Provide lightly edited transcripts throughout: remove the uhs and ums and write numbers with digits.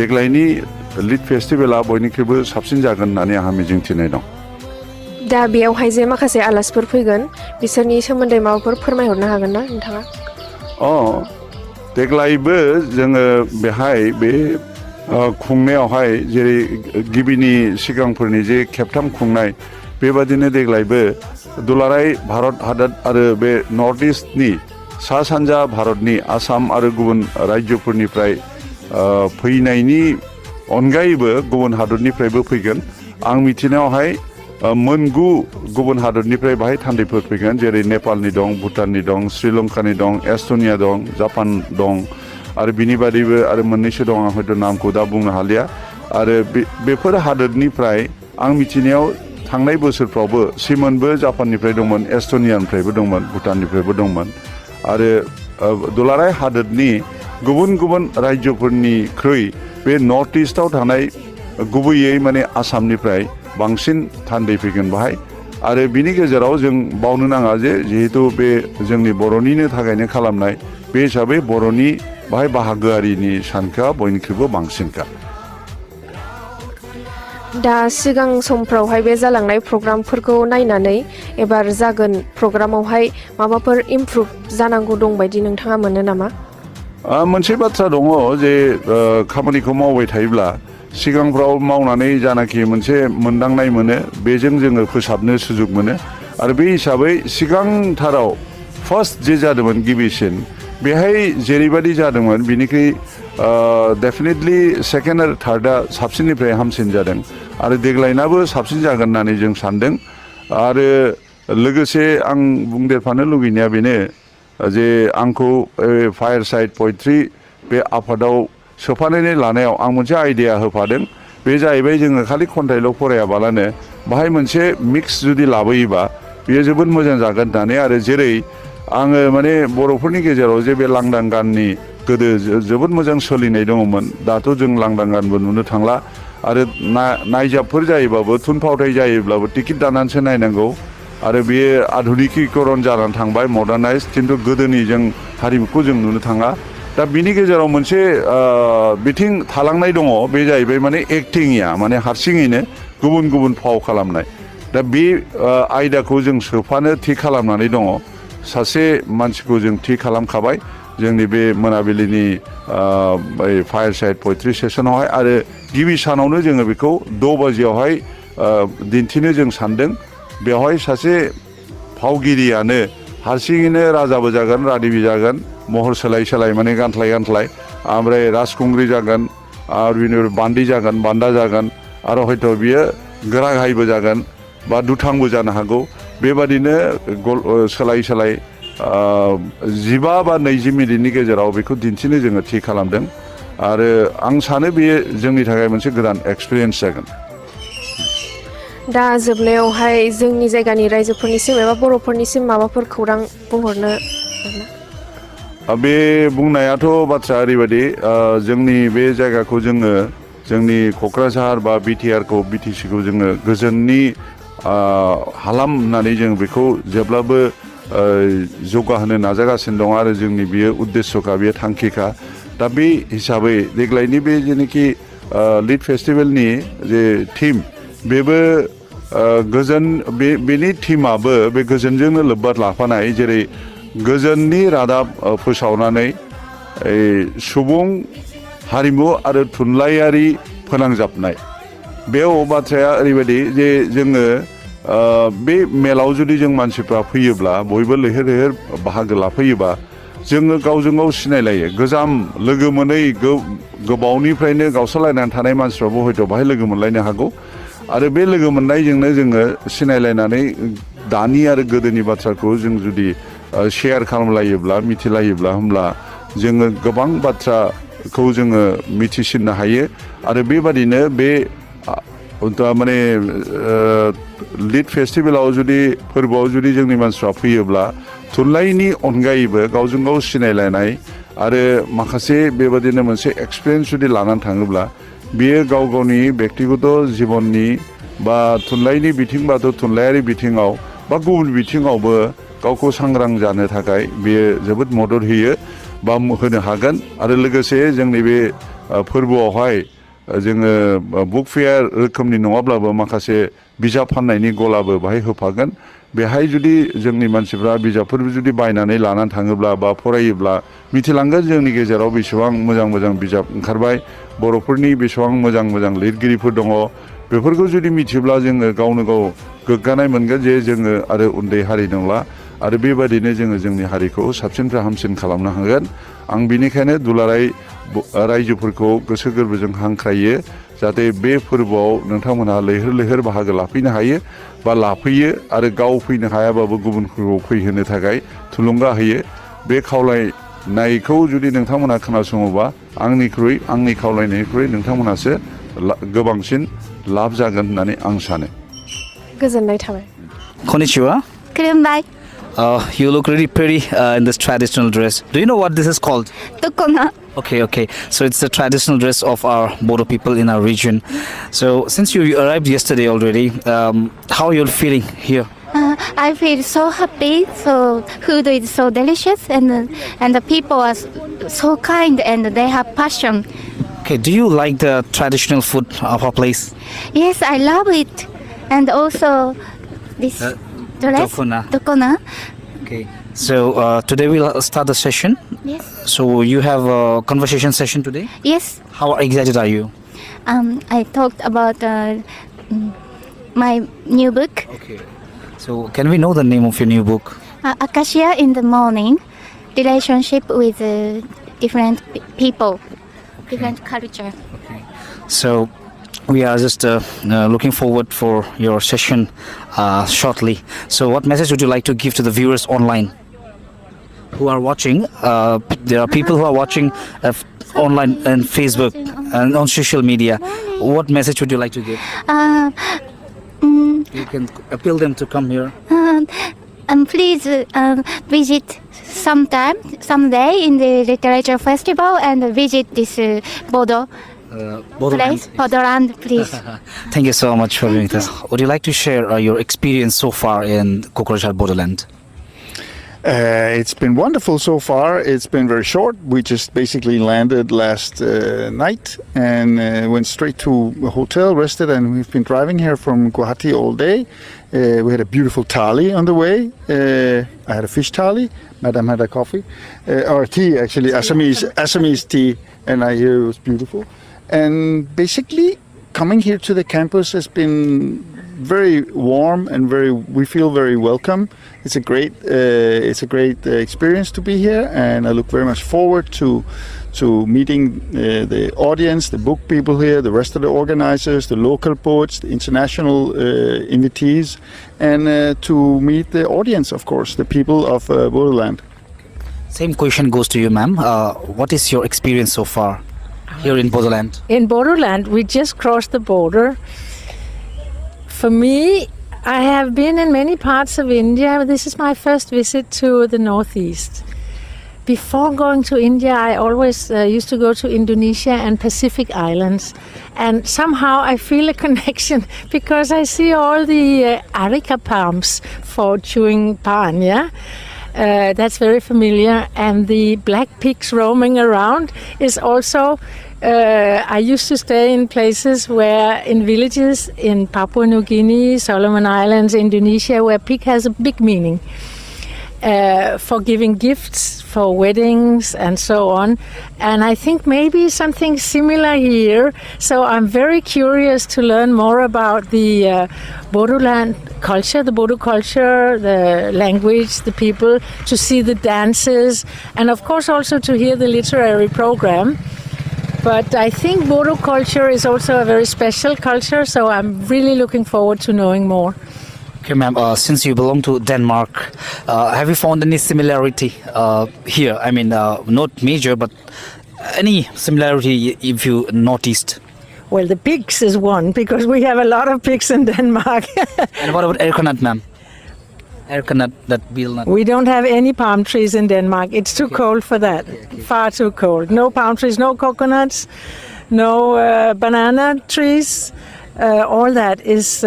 देग्लायनि लिट फेस्टिभेला बयनिख्रुइबो साबसिन जागोन होननानै आंहा मिजिंथिनाय दं। दा बेयावहाय जे माखासे आलासिफोर फैगोन बिसोरनि सोमोन्दै माबाफोर फोरमायहरनो हागोन ना नोंथाङा? देग्लायबो जोङो बेहाय बे खुंनायावहाय जेरै गिबिनि सिगांफोरनि जे खेबथाम खुंनाय बेबादिनो देग्लायबो दुलाराय भारत हादर आरो बे नर्थ इस्टनि सा सानजा भारतनि आसाम आरो गुबुन रायजोफोरनिफ्राय फैनायनि अनगायैबो गुबुन हादरनिफ्रायबो फैगोन। आं मिथिनायावहाय मोनगु गुबुन हादरनिफ्राय बाहाय थान्दैफोर फैगोन, जेरै नेपालनि दं, भुटाननि दं, श्रीलंकानि दं, एस्टनिया दं, जापान दं आरो बिनि बादैबो आरो मोननैसो दं, आं हयथ' नामखौ दा बुंनो हालिया। आरो बेफोर हादोरनिफ्राय आं मिथिनायाव थांनाय बोसोरफ्रावबो सिमोनबो जापाननिफ्राय दंमोन, एस्टनियानिफ्रायबो दंमोन, भुटाननिफ्रायबो दंमोन आरो दुलाराय हादोरनि गुबुन गुबुन रायजोफोरनिख्रुइ बे नर्थ इस्टआव थानाय गुबैयै माने आसामनिफ्राय बांसिन थान्दै फैगोन बाहाय। आरो बिनि गेजेराव जों बावनो नाङा जे जिहेतु बे जोंनि बर'निनो थाखायनो खालामनाय बे हिसाबै बर'नि बाहाय बाहागोआरिनि सानखोआ बयनिख्रुइबो बांसिनखा। दा सिगां समफ्रावहाय बे जालांनाय प्रग्रामफोरखौ नायनानै एबार जागोन प्रग्रामावहाय माबाफोर इमप्रुभ जानांगौ दं बायदि नोंथाङा मोनो नामा? मोनसे बाथ्रा दङ जे खामानिखौ मावबाय थायोब्ला सिगांफ्राव मावनानै जानाखि मोनसे मोनदांनाय मोनो बेजों जोङो फोसाबनो सुजुग मोनो। आरो बे हिसाबै सिगांथाराव फार्स्ट जे जादोंमोन गिबिसिन बेहाय जेरैबायदि जादोंमोन बिनिख्रुइ डेफिनेटलि सेकेन्ड आरो थार्डआ साबसिननिफ्राय हामसिन जादों आरो देग्लायनाबो साबसिन जागोन होननानै जों सानदों। आरो लोगोसे आं बुंदेरफानो लुगैनाया बेनो जे आंखौ फायार साइड पयट्रि बे आफादाव सोफानानै लानायाव आं मोनसे आइडिया होफादों। बे जाहैबाय जोङो खालि खन्थाइल' फरायाबालानो बाहाय मोनसे मिक्स जुदि लाबोयोबा बेयो जोबोद मोजां जागोन होननानै। आरो जेरै आङो माने बर'फोरनि गेजेराव जे बे लांदां गाननि गोदो जोबोद मोजां सोलिनाय दङमोन, दाथ' जों लांदां गानबो नुनो थांला। आरो नायजाबफोर जायोबाबो थुनफावथाय जायोब्लाबो टिकेट दानानैसो नायनांगौ आरो बेयो आधुनिकीकरन जानानै थांबाय, मडार्नाइज, खिन्थु गोदोनि जों हारिमुखौ जों नुनो थाङा। दा बिनि गेजेराव मोनसे बिथिं थालांनाय दङ, बे जाहैबाय माने एक्टिंया, माने हारसिङैनो गुबुन गुबुन फाव खालामनाय। दा बे आयदाखौ जों सोफानो थि खालामनानै दङ। सासे मानसिखौ जों थि खालामखाबाय जोंनि बे मोनाबिलिनि फायार साइड पयट्रि सेसनावहाय। आरो गिबि सानावनो जोङो बेखौ 6 बाजियावहाय दिन्थिनो जों सानदों। बेवहाय सासे फावगिरियानो हारसिङैनो राजाबो जागोन, रानिबो जागोन, महर सोलाय सोलाय माने गानस्लाय गानस्लाय, ओमफ्राय राजखुंग्रि जागोन आरो बिनि बान्दि जागोन, बान्दा जागोन आरो हयथ' बियो गोरागाहायबो जागोन बा दुथांबो जानो हागौ। बेबादिनो सोलाय सोलाय 15 बा 20 मिनिटनि गेजेराव बेखौ दिन्थिनो जोङो थि खालामदों। आरो आं सानो बेयो जोंनि थाखाय मोनसे गोदान एक्सपिरियेन्स जागोन। दा जोबनायावहाय जोंनि जायगानि रायजोफोरनिसिम एबा बर'फोरनिसिम माबाफोर खौरां बुंहरनो? बे बुंनायाथ' बाथ्रा ओरैबायदि, जोंनि बे जायगाखौ जोङो जोंनि क'क्राझार बा बिटिआरखौ बिटिसिखौ जोङो गोजोननि हालाम होननानै जों बेखौ जेब्लाबो जौगाहोनो नाजागासिनो दं आरो जोंनि बियो उद्देस्यखा, बियो थांखिखा। दा बे हिसाबै देग्लायनि बे जेनोखि लिट फेस्टिभेलनि जे थिम बेबो गोजोन, बेनि थिमाबो बे गोजोनजोंनो लोब्बा लाफानाय। जेरै गोजोननि रादाब फोसावनानै सुबुं हारिमु आरो थुनलाइयारि फोनांजाबनाय। बेयाव बाथ्राया ओरैबायदि जे जोङो बे मेलाव जुदि जों मानसिफ्रा फैयोब्ला बयबो लैहोर लैहोर बाहागो लाफैयोबा जोङो गावजों गाव सिनायलायो। गोजाम लोगो मोनै गोबावनिफ्रायनो गावस्रालायनानै थानाय मानसिफ्राबो हयथ' बाहाय लोगो मोनलायनो हागौ। आरो बे लोगो मोननायजोंनो जोङो सिनायलायनानै दानि आरो गोदोनि बाथ्राखौ जों जुदि शेयार खालामलायोब्ला, मिथिलायोब्ला, होमब्ला जोङो गोबां बाथ्राखौ जोङो मिथिसिननो हायो। आरो बेबादिनो बे माने लिट फेस्टिभेलाव जुदि फोरबोआव जुदि जोंनि मानसिफ्रा फैयोब्ला थुनलाइनि अनगायैबो गावजों गाव सिनायलायनाय आरो माखासे बेबादिनो मोनसे एक्सपिरियेन्स जुदि लानानै थाङोब्ला बियो गाव गावनि बेक्तिगत जिबननि बा थुनलाइनि बिथिं बा थुनलाइयारि बिथिङाव बा गुबुन बिथिङावबो गावखौ सांग्रां जानो थाखाय बेयो जोबोद मदद होयो बा होनो हागोन। आरो लोगोसे जोंनि बे फोरबोआवहाय जोङो बुक फेयार रोखोमनि नङाब्लाबो माखासे बिजाब फाननायनि गलाबो बाहाय होफागोन बेहाय जुदि जोंनि मानसिफ्रा बिजाबफोर जुदि बायनानै लानानै थाङोब्ला बा फरायोब्ला मिथिलांगोन जोंनि गेजेराव बेसेबां मोजां मोजां बिजाब ओंखारबाय बर'फोरनि बेसेबां मोजां मोजां लिरगिरिफोर दङ बेफोरखौ जुदि मिथियोब्ला जोङो गावनो गाव गोग्गानाय मोनगोन जे जोङो आरो उन्दै हारि नंला आरो बेबादिनो जोङो जोंनि हारिखौ साबसिननिफ्राय हामसिन खालामनो हागोन आं बिनिखायनो दुलाराय रायजोफोरखौ गोसो गोरबोजों हांख्रायो जाहाथे बे फोरबोआव नोंथांमोनहा लैहोर लैहोर बाहागो लाफैनो हायो बा लाफैयो आरो गाव फैनो हायाबाबो गुबुनफोरखौ फैहोनो थाखाय थुलुंगा होयो बे खावलायनायखौ जुदि नोंथांमोनहा खोनासङोबा आंनि खावलायनायनिख्रुइ नोंथांमोनहासो गोबांसिन लाब जागोन होननानै आं सानो गोजोननाय थाबाय Konnichiwa. Kurumbai, You look really pretty in this traditional dress. Do you know what this is called? Tokona. Okay. So it's the traditional dress of our Bodo people in our region. So since you arrived yesterday already, how are you feeling here? I feel so happy. So food is so delicious, and the people are so kind, and they have passion. Okay, do you like the traditional food of our place? Yes, I love it, and also this dress, Tokona. Okay, so today we'll start the session. Yes. So you have a conversation session today. Yes. How excited are you? I talked about my new book, Okay. So can we know the name of your new book? Acacia in the Morning, relationship with different people, different culture. Okay. So we are just looking forward for your session shortly. So what message would you like to give to the viewers online who are watching? There are people who are watching online and Facebook and on social media. What message would you like to give? You can appeal them to come here. Please visit someday in the literature festival and visit this Bodo place, Bodoland, please. Thank you so much for being with us. Would you like to share your experience so far in Kokorajal Bodoland? It's been wonderful so far. It's been very short. We just basically landed last night and went straight to a hotel, rested, and we've been driving here from Guwahati all day. We had a beautiful thali on the way. I had a fish thali. Madam had a coffee, or tea actually, Assamese tea, and I hear it was beautiful. And basically, coming here to the campus has been very warm and we feel very welcome. It's a great experience to be here, and I look very much forward to meeting the audience, the book people here, the rest of the organizers, the local poets, the international invitees, and to meet the audience, of course, the people of Bodoland. Same question goes to you, ma'am. What is your experience so far here in Bodoland? In Bodoland, we just crossed the border. For me, I have been in many parts of India. This is my first visit to the Northeast. Before going to India, I always used to go to Indonesia and Pacific Islands. And somehow I feel a connection because I see all the areca palms for chewing pan, yeah? That's very familiar. And the black pigs roaming around is also... I used to stay in places in villages in Papua New Guinea, Solomon Islands, Indonesia, where pig has a big meaning for giving gifts, for weddings, and so on. And I think maybe something similar here. So I'm very curious to learn more about the Bodoland culture, the Bodo culture, the language, the people, to see the dances, and of course also to hear the literary program. But I think Bodo culture is also a very special culture, so I'm really looking forward to knowing more. Okay, ma'am, since you belong to Denmark, have you found any similarity here? I mean, not major, but any similarity if you noticed? Well, the pigs is one, because we have a lot of pigs in Denmark. And what about airconut, ma'am? Airconut, that will not... We don't have any palm trees in Denmark. It's too cold for that. Far too cold. No palm trees, no coconuts, no banana trees. All that is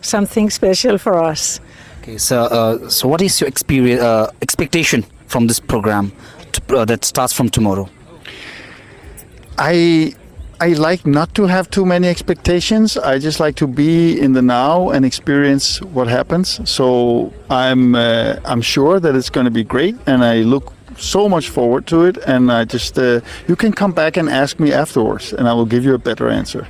something special for us. Okay, so what is your expectation from this program that starts from tomorrow? I like not to have too many expectations. I just like to be in the now and experience what happens. So I'm sure that it's going to be great, and I look so much forward to it. And I just you can come back and ask me afterwards, and I will give you a better answer.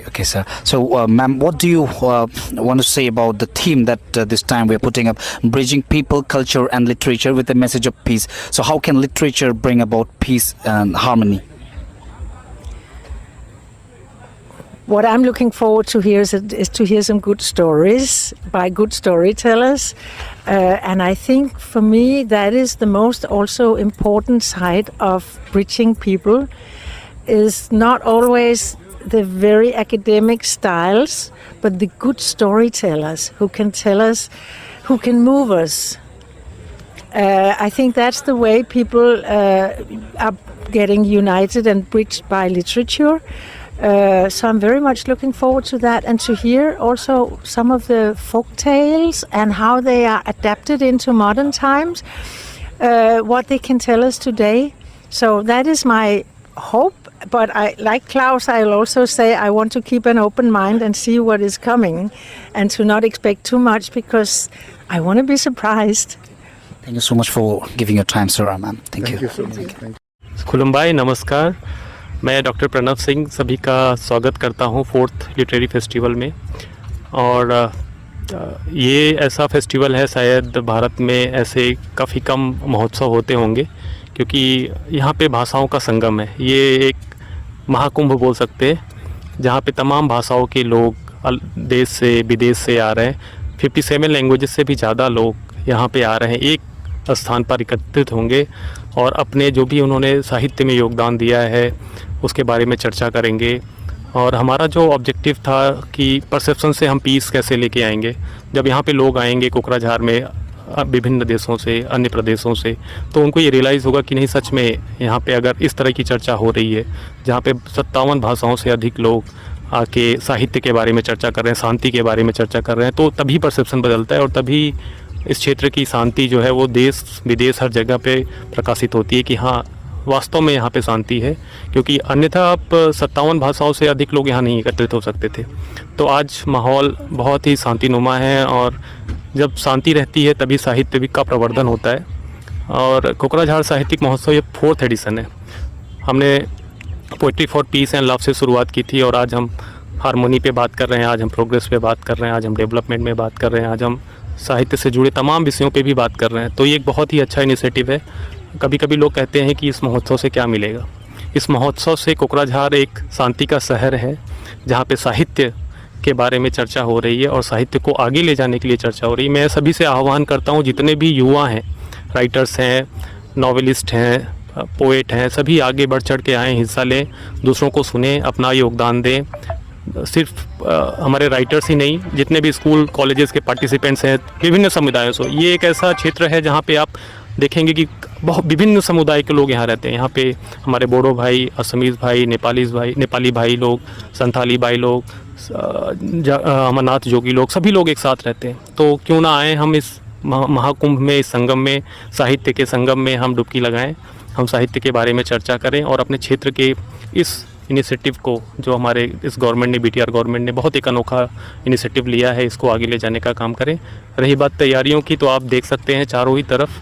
Okay, sir. So, ma'am, what do you want to say about the theme that this time we're putting up, bridging people, culture, and literature with a message of peace? So, how can literature bring about peace and harmony? What I'm looking forward to hear is to hear some good stories by good storytellers. And I think for me that is the most also important side of bridging people, is not always the very academic styles, but the good storytellers who can tell us, who can move us. I think that's the way people are getting united and bridged by literature. So I'm very much looking forward to that, and to hear also some of the folk tales and how they are adapted into modern times, what they can tell us today. So that is my hope. But like Klaus, I'll also say I want to keep an open mind and see what is coming, and to not expect too much, because I want to be surprised. Thank you so much for giving your time, sir, ma'am. Thank you. So much. Thank you. खुलुम्बाई, नमस्कार। मैं doctor Pranav Singh सभी का स्वागत करता हूं 4th literary festival में। और ये ऐसा फेस्टिवल है, शायद भारत में ऐसे काफ़ी कम महोत्सव होते होंगे, क्योंकि यहाँ पे भाषाओं का संगम है। ये एक महाकुंभ बोल सकते हैं, जहाँ पे तमाम भाषाओं के लोग देश से विदेश से आ रहे हैं। 57 लैंग्वेजेस से भी ज़्यादा लोग यहाँ पे आ रहे हैं, एक स्थान पर एकत्रित होंगे और अपने जो भी उन्होंने साहित्य में योगदान दिया है उसके बारे में चर्चा करेंगे। और हमारा जो ऑब्जेक्टिव था कि परसेप्शन से हम पीस कैसे लेके आएंगे। जब यहाँ पे लोग आएंगे कोकराझार में विभिन्न देशों से, अन्य प्रदेशों से, तो उनको ये रियलाइज़ होगा कि नहीं, सच में यहाँ पे अगर इस तरह की चर्चा हो रही है, जहाँ पे 57 भाषाओं से अधिक लोग आके साहित्य के बारे में चर्चा कर रहे हैं, शांति के बारे में चर्चा कर रहे हैं, तो तभी परसेप्शन बदलता है और तभी इस क्षेत्र की शांति जो है वो देश विदेश हर जगह पे प्रकाशित होती है कि हाँ, वास्तव में यहाँ पे शांति है। क्योंकि अन्यथा आप 57 भाषाओं से अधिक लोग यहाँ नहीं एकत्रित हो सकते थे। तो आज माहौल बहुत ही शांतिनुमा है, और जब शांति रहती है तभी साहित्य का प्रवर्धन होता है। और कोकराझार साहित्यिक महोत्सव ये 4th एडिशन है। हमने poetry for piece and love से शुरुआत की थी, और आज हम हारमोनी पे बात कर रहे हैं, आज हम प्रोग्रेस पे बात कर रहे हैं, आज हम डेवलपमेंट में बात कर रहे हैं, आज हम साहित्य से जुड़े तमाम विषयों पे भी बात कर रहे हैं। तो ये एक बहुत ही अच्छा इनिशिएटिव है। कभी कभी लोग कहते हैं कि इस महोत्सव से क्या मिलेगा। इस महोत्सव से कोकराझार एक शांति का शहर है, जहाँ पे साहित्य के बारे में चर्चा हो रही है और साहित्य को आगे ले जाने के लिए चर्चा हो रही है। मैं सभी से आह्वान करता हूँ, जितने भी युवा हैं, राइटर्स हैं, नॉवेलिस्ट हैं, पोएट हैं, सभी आगे बढ़ चढ़ के आएँ, हिस्सा लें, दूसरों को सुने, अपना योगदान दें। सिर्फ हमारे राइटर्स ही नहीं, जितने भी स्कूल कॉलेजेस के पार्टिसिपेंट्स हैं विभिन्न समुदायों से। ये एक ऐसा क्षेत्र है जहाँ पे आप देखेंगे कि बहुत विभिन्न समुदाय के लोग यहाँ रहते हैं। यहाँ पे हमारे बोडो भाई, असमीज़ भाई, नेपाली भाई लोग, संथाली भाई लोग, अमरनाथ जोगी लोग, सभी लोग एक साथ रहते हैं। तो क्यों ना आए हम इस महाकुंभ में, इस संगम में, साहित्य के संगम में हम डुबकी लगाएं, हम साहित्य के बारे में चर्चा करें और अपने क्षेत्र के इस इनिशिएटिव को, जो हमारे इस गवर्नमेंट ने, BTR गवर्नमेंट ने बहुत एक अनोखा इनिशिएटिव लिया है, इसको आगे ले जाने का काम करें। रही बात तैयारियों की, तो आप देख सकते हैं चारों ही तरफ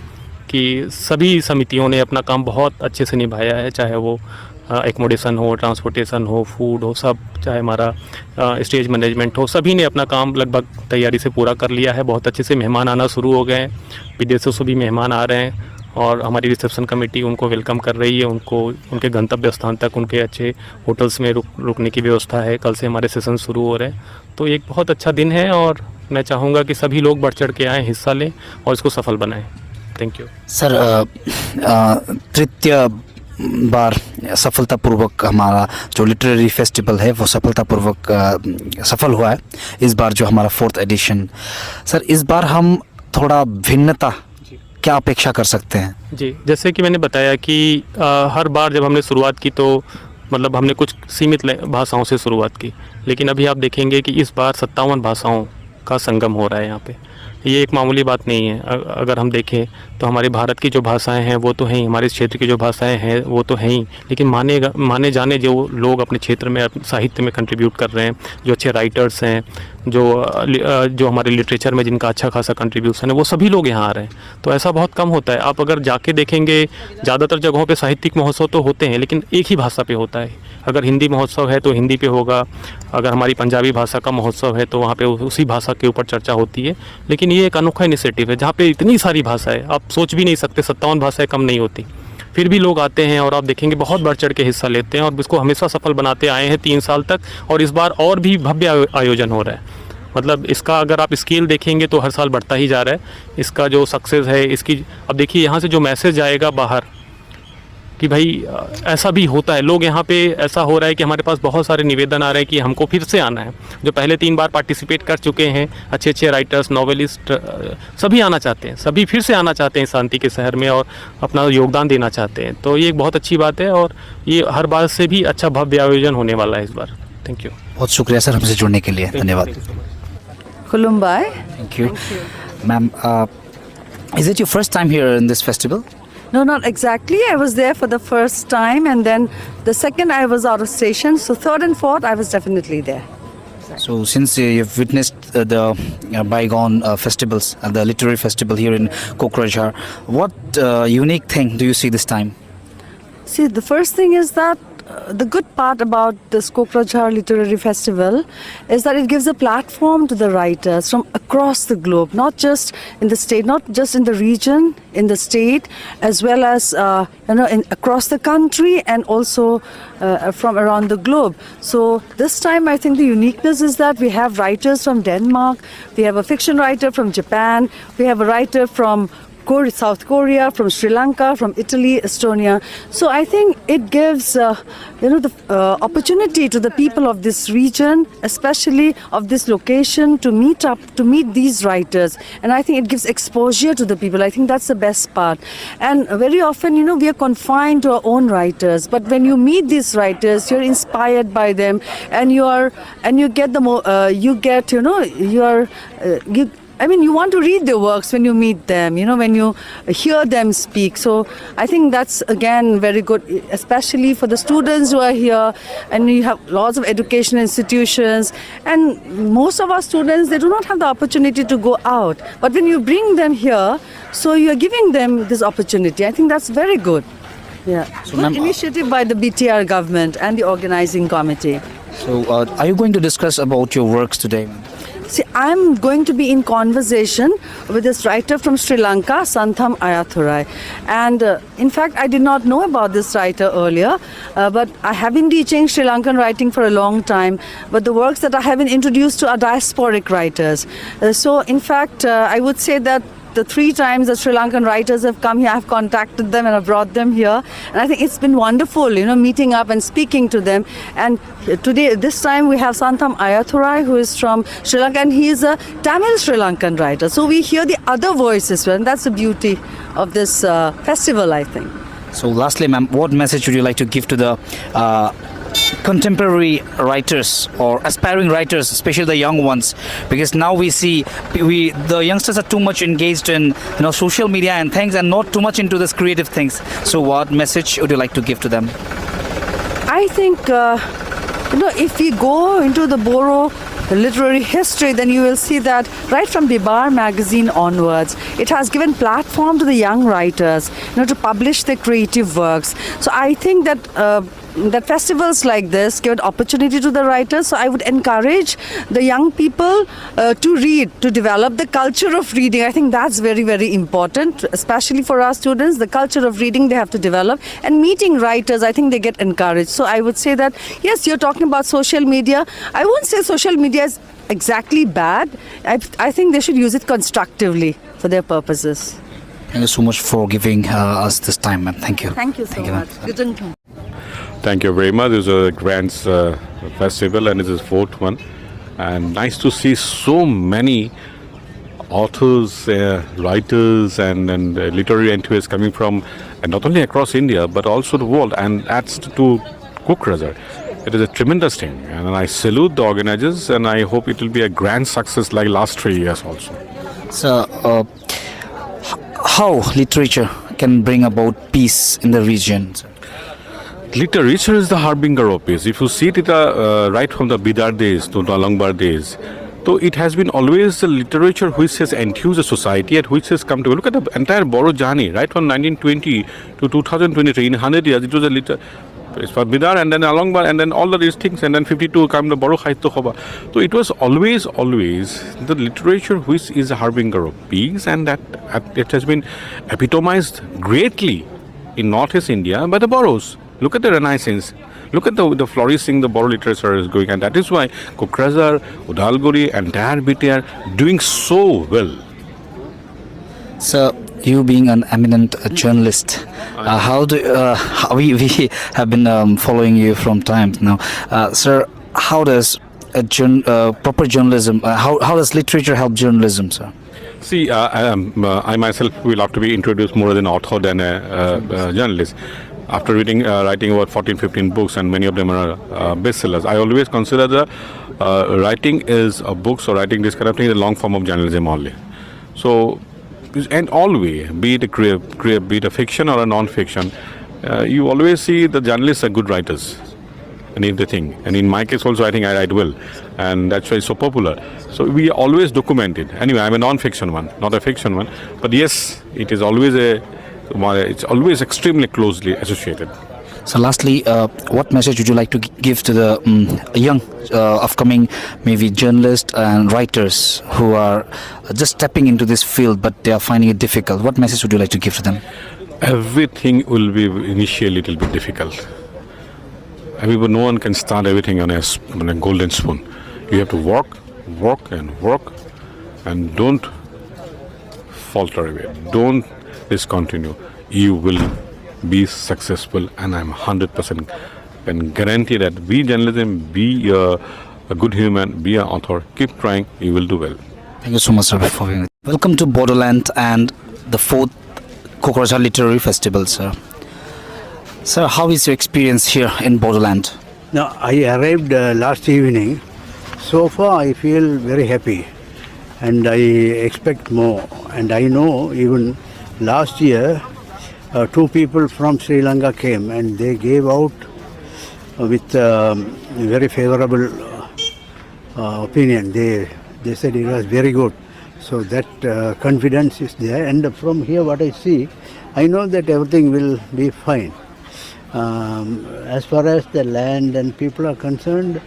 कि सभी समितियों ने अपना काम बहुत अच्छे से निभाया है, चाहे वो एकोमोडेशन हो, ट्रांसपोर्टेशन हो, फूड हो, सब, चाहे हमारा स्टेज मैनेजमेंट हो, सभी ने अपना काम लगभग तैयारी से पूरा कर लिया है। बहुत अच्छे से मेहमान आना शुरू हो गए हैं, विदेशों से भी मेहमान आ रहे हैं, और हमारी रिसेप्शन कमेटी उनको वेलकम कर रही है। उनको उनके गंतव्य स्थान तक उनके अच्छे होटल्स में रुकने की व्यवस्था है। कल से हमारे सेशन शुरू हो रहे हैं। तो एक बहुत अच्छा दिन है, और मैं चाहूँगा कि सभी लोग बढ़ चढ़ के आएँ, हिस्सा लें और इसको सफल बनाएं। Thank you sir. तृतीय बार सफलतापूर्वक हमारा जो लिटरेरी फेस्टिवल है वो सफलतापूर्वक सफल हुआ है। इस बार जो हमारा 4th एडिशन, सर इस बार हम थोड़ा भिन्नता क्या अपेक्षा कर सकते हैं? जी, जैसे कि मैंने बताया कि हर बार जब हमने शुरुआत की तो मतलब हमने कुछ सीमित भाषाओं से शुरुआत की, लेकिन अभी आप देखेंगे कि इस बार 57 भाषाओं का संगम हो रहा है यहाँ पे। ये एक मामूली बात नहीं है। अगर हम देखें तो हमारे भारत की जो भाषाएं हैं वो तो हैं ही, हमारे इस क्षेत्र की जो भाषाएं हैं वो तो हैं ही, लेकिन माने जाने जो लोग अपने क्षेत्र में साहित्य में कंट्रीब्यूट कर रहे हैं, जो अच्छे राइटर्स हैं, जो हमारे लिटरेचर में जिनका अच्छा खासा कंट्रीब्यूशन है, वो सभी लोग यहाँ आ रहे हैं। तो ऐसा बहुत कम होता है। आप अगर जाके देखेंगे ज़्यादातर जगहों पे साहित्यिक महोत्सव तो होते हैं लेकिन एक ही भाषा पे होता है। अगर हिंदी महोत्सव है तो हिंदी पे होगा, अगर हमारी पंजाबी भाषा का महोत्सव है तो वहाँ पे उसी भाषा के ऊपर चर्चा होती है। लेकिन ये एक अनोखा इनिशिएटिव है जहाँ पे इतनी सारी भाषाएं, आप सोच भी नहीं सकते 57 भाषाएं कम नहीं होती, फिर भी लोग आते हैं और आप देखेंगे बहुत बढ़ चढ़ के हिस्सा लेते हैं और इसको हमेशा सफल बनाते आए हैं 3 साल तक, और इस बार और भी भव्य आयोजन हो रहा है। मतलब इसका अगर आप स्केल देखेंगे तो हर साल बढ़ता ही जा रहा है। इसका जो सक्सेस है इसकी, अब देखिए यहाँ से जो मैसेज आएगा बाहर कि भाई ऐसा भी होता है, लोग यहाँ पे ऐसा हो रहा है कि हमारे पास बहुत सारे निवेदन आ रहे हैं कि हमको फिर से आना है। जो पहले 3 बार पार्टिसिपेट कर चुके हैं, अच्छे अच्छे राइटर्स, नॉवेलिस्ट, सभी आना चाहते हैं, सभी फिर से आना चाहते हैं शांति के शहर में और अपना योगदान देना चाहते हैं। तो ये एक बहुत अच्छी बात है और ये हर बार से भी अच्छा भव्य आयोजन होने वाला है इस बार। Thank you. बहुत शुक्रिया सर हमसे जुड़ने के लिए, धन्यवाद। Kulumbai. Thank you. Ma'am, is it your first time here in this festival? No, not exactly. I was there for the first time, and then the second I was out of station. So third and fourth, I was definitely there. So since you've witnessed the bygone festivals, the literary festival here in Kokrajhar, what unique thing do you see this time? See, the first thing is that the good part about this Kokrajhar Literary Festival is that it gives a platform to the writers from across the globe, not just in the state, not just in the region, in the state, as well as across the country and also from around the globe. So this time I think the uniqueness is that we have writers from Denmark, we have a fiction writer from Japan, we have a writer from South Korea, from Sri Lanka, from Italy, Estonia. So I think it gives, the opportunity to the people of this region, especially of this location, to meet up, to meet these writers. And I think it gives exposure to the people. I think that's the best part. And very often, we are confined to our own writers. But when you meet these writers, you're inspired by them, and you want to read their works when you meet them, when you hear them speak. So I think that's again very good, especially for the students who are here, and you have lots of education institutions, and most of our students, they do not have the opportunity to go out. But when you bring them here, so you're giving them this opportunity. I think that's very good. Yeah. So good initiative by the BTR government and the organizing committee. So are you going to discuss about your works today? See, I'm going to be in conversation with this writer from Sri Lanka, Santham Ayathurai. And in fact, I did not know about this writer earlier, but I have been teaching Sri Lankan writing for a long time. But the works that I have been introduced to are diasporic writers. So in fact, I would say that the 3 times that Sri Lankan writers have come here, I've contacted them and I've brought them here. And I think it's been wonderful, meeting up and speaking to them. And today, this time, we have Santham Ayathurai, who is from Sri Lanka, and he is a Tamil Sri Lankan writer. So we hear the other voices, and that's the beauty of this festival, I think. So lastly, ma'am, what message would you like to give to the contemporary writers or aspiring writers, especially the young ones? Because now we see the youngsters are too much engaged in social media and things, and not too much into this creative things. So what message would you like to give to them? I think if we go into the Boro literary history, then you will see that right from Bibar magazine onwards, it has given platform to the young writers, to publish their creative works. So I think that that festivals like this give an opportunity to the writers. So I would encourage the young people to read, to develop the culture of reading. I think that's very, very important, especially for our students. The culture of reading they have to develop, and meeting writers, I think they get encouraged. So I would say that, yes, you're talking about social media. I won't say social media is exactly bad. I think they should use it constructively for their purposes. Thank you so much for giving us this time, ma'am. Thank you. Thank you so much. Thank you very much. This is a grand festival, and this is 4th one. And nice to see so many authors, writers, and literary enthusiasts coming from not only across India but also the world, and adds to Kokrajhar. It is a tremendous thing, and I salute the organizers, and I hope it will be a grand success like last 3 years also. So, how literature can bring about peace in the region? Literature is the harbinger of peace. If you see it right from the Bidar days to the Alangbar days, so it has been always the literature which has enthused the society and which has come to look at the entire Boro journey, right from 1920 to 2023. In 100 years, it was a it's for Bidar and then Alangbar and then all of these things, and then 52 come the Boro Khaitto Khoba. So it was always the literature which is a harbinger of peace, and that it has been epitomized greatly in Northeast India by the Boros. Look at the Renaissance. Look at the flourishing the Boro literature is going, and that is why Kokrajhar, Udalguri, and entire BT are doing so well. So, you being an eminent journalist, we have been following you from time now. Sir, how does proper journalism, how does literature help journalism, sir? See, I myself will have to be introduced more as an author than a journalist. After writing about 14-15 books, and many of them are bestsellers, I always consider the writing is books or writing this kind of thing is a long form of journalism only. So, and always, be it a fiction or a non-fiction, you always see the journalists are good writers. And if they think, and in my case also, I think I write well, and that's why it's so popular. So we always document it. Anyway, I'm a non-fiction one, not a fiction one. But yes, it is always it's always extremely closely associated. So lastly, what message would you like to give to the young upcoming maybe journalists and writers who are just stepping into this field but they are finding it difficult? What message would you like to give to them? Everything will be initially a little bit difficult. No one can start everything on a golden spoon. You have to work, and don't falter away. Don't discontinue. You will be successful, and I'm 100% can guarantee that. Be journalism, be a good human, be an author. Keep trying. You will do well. Thank you so much, sir, for being with. Welcome to Bodoland and the 4th Kokrajhar Literary Festival, sir. Sir, how is your experience here in Bodoland? Now, I arrived last evening. So far, I feel very happy, and I expect more. And I know even last year, 2 people from Sri Lanka came, and they gave out with very favorable opinion. They said it was very good. So that confidence is there. And from here, what I see, I know that everything will be fine. As far as the land and people are concerned,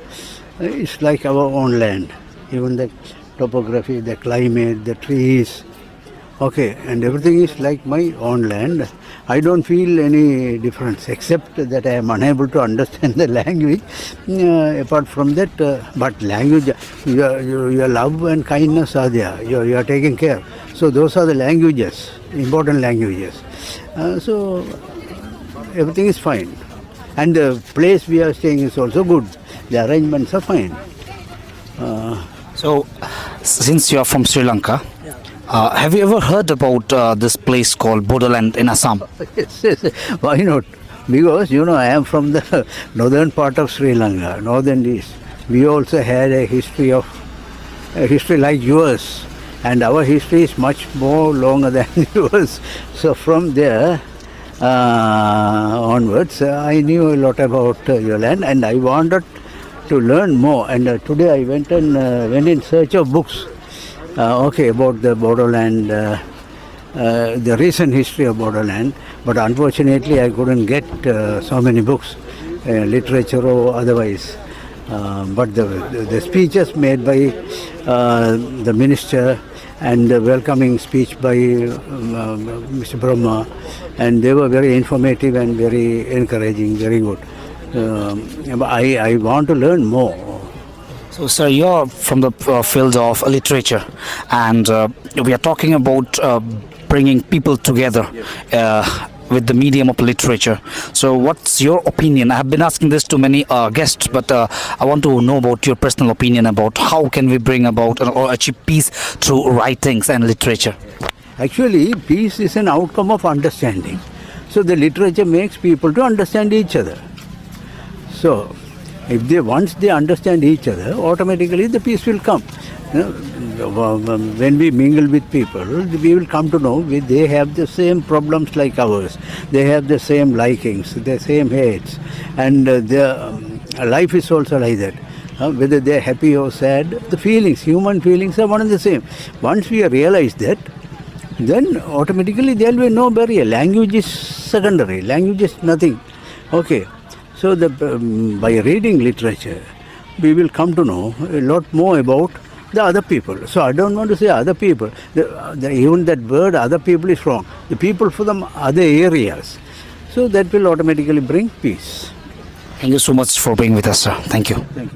it's like our own land. Even the topography, the climate, the trees, okay, and everything is like my own land. I don't feel any difference except that I am unable to understand the language. Apart from that, but language, your love and kindness are there. You are taking care. So those are the languages, important languages. So everything is fine. And the place we are staying is also good. The arrangements are fine. So, since you are from Sri Lanka, have you ever heard about this place called Bodoland in Assam? Yes, why not? Because, I am from the northern part of Sri Lanka, northern east. We also had a history like yours. And our history is much more longer than yours. So from there onwards, I knew a lot about your land, and I wanted to learn more. And today I went in search of books. About the Bodoland, the recent history of Bodoland, but unfortunately I couldn't get so many books, literature or otherwise. But the speeches made by the minister and the welcoming speech by Mr. Brahma, and they were very informative and very encouraging, very good. I want to learn more. So, sir, you're from the field of literature, and we are talking about bringing people together with the medium of literature. So, what's your opinion? I have been asking this to many guests, but I want to know about your personal opinion about how can we bring about or achieve peace through writings and literature. Actually, peace is an outcome of understanding. So, the literature makes people to understand each other. So, Once they understand each other, automatically the peace will come. When we mingle with people, we will come to know they have the same problems like ours. They have the same likings, the same hates, and their life is also like that. Whether they are happy or sad, the feelings, human feelings are one and the same. Once we realize that, then automatically there will be no barrier. Language is secondary. Language is nothing. Okay. So by reading literature, we will come to know a lot more about the other people. So I don't want to say other people. Even that word other people is wrong. The people from other areas. So that will automatically bring peace. Thank you so much for being with us, sir. Thank you. Thank you.